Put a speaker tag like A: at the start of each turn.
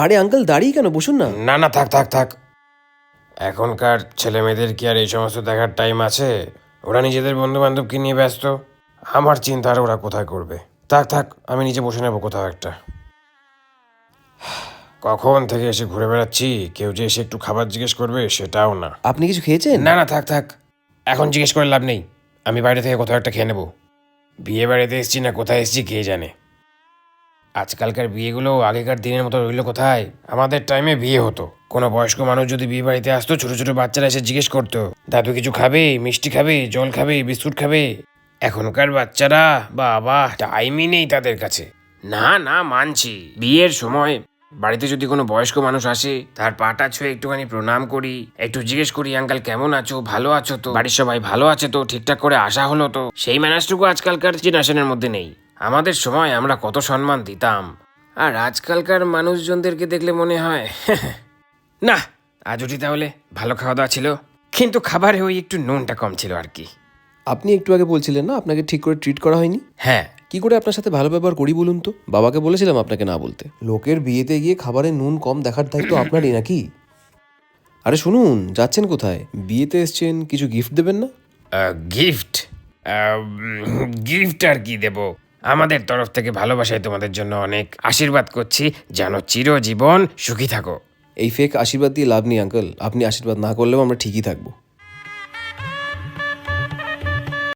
A: আরে আঙ্কেল দাঁড়িয়ে কেন, বসুন না।
B: না না, থাক থাক থাক। এখনকার ছেলে মেয়েদের কি আর এই সমস্ত দেখার টাইম আছে? ওরা নিজেদের বন্ধু বান্ধবকে নিয়ে ব্যস্ত। আমার চিন্তা আর ওরা কোথায় করবে। থাক থাক, আমি নিজে বসে নেবো কোথাও একটা। কখন থেকে এসে ঘুরে বেড়াচ্ছি, কেউ যে এসে একটু খাবার জিজ্ঞেস করবে সেটাও না।
A: আপনি কিছু খেয়েছেন?
B: না না, থাক থাক, এখন জিজ্ঞেস করে লাভ নেই। আমি বাইরে থেকে কোথাও একটা খেয়ে নেবো। বিয়ে বাড়িতে এসেছি না কোথায় এসেছি কে জানে। আজকালকার বিয়েগুলো আগেকার দিনের মতো রইল কোথায়? আমাদের টাইমে বিয়ে হতো, কোনো বয়স্ক মানুষ যদি বিয়ে বাড়িতে আসতো, ছোট ছোট বাচ্চারা এসে জিজ্ঞেস করতো, দাদু কিছু খাবে, মিষ্টি খাবে, জল খাবে, বিস্কুট খাবে। এখনকার বাচ্চারা বাবা, টাইমই নেই তাদের কাছে। না না, মানছি, বিয়ের সময় বাড়িতে যদি কোনো বয়স্ক মানুষ আসে, তার পাটা ছুঁয়ে একটুখানি প্রণাম করি, একটু জিজ্ঞেস করি আঙ্কাল কেমন আছো, ভালো আছো তো, বাড়ির সবাই ভালো আছে তো, ঠিকঠাক করে আসা হলো তো, সেই ম্যানার্সটুকু আজকালকার জেনারেশনের মধ্যে নেই। আমাদের সময় আমরা কত সম্মান দিতাম, আর আজকালকার মানুষজনদেরকে দেখলে মনে হয় না। আজ ওটি তাহলে ভালো খাওয়া দাওয়া ছিল, কিন্তু খাবারে ওই একটু নুনটা কম ছিল আর কি।
A: আপনি একটু আগে বলছিলেন না আপনাকে ঠিক করে ট্রিট করা হয়নি?
B: হ্যাঁ,
A: কি করে আপনার সাথে ভালো ব্যবহার করি বলুন তো? বাবাকে বলেছিলাম আপনাকে না বলতে। লোকের বিয়েতে গিয়ে খাবারে নুন কম দেখার দায়িত্ব আপনারই নাকি? আরে শুনুন, যাচ্ছেন কোথায়? বিয়েতে এসছেন, কিছু গিফট দেবেন না?
B: গিফট? গিফট আর কি দেব? আমাদের তরফ থেকে ভালোবাসায় তোমাদের জন্য অনেক আশীর্বাদ করছি, যেন চিরজীবন সুখী থাকো।
A: এই ফেক আশীর্বাদ দিয়ে লাভ নেই আঙ্কেল, আপনি আশীর্বাদ না করলেও আমরা ঠিকই থাকবো।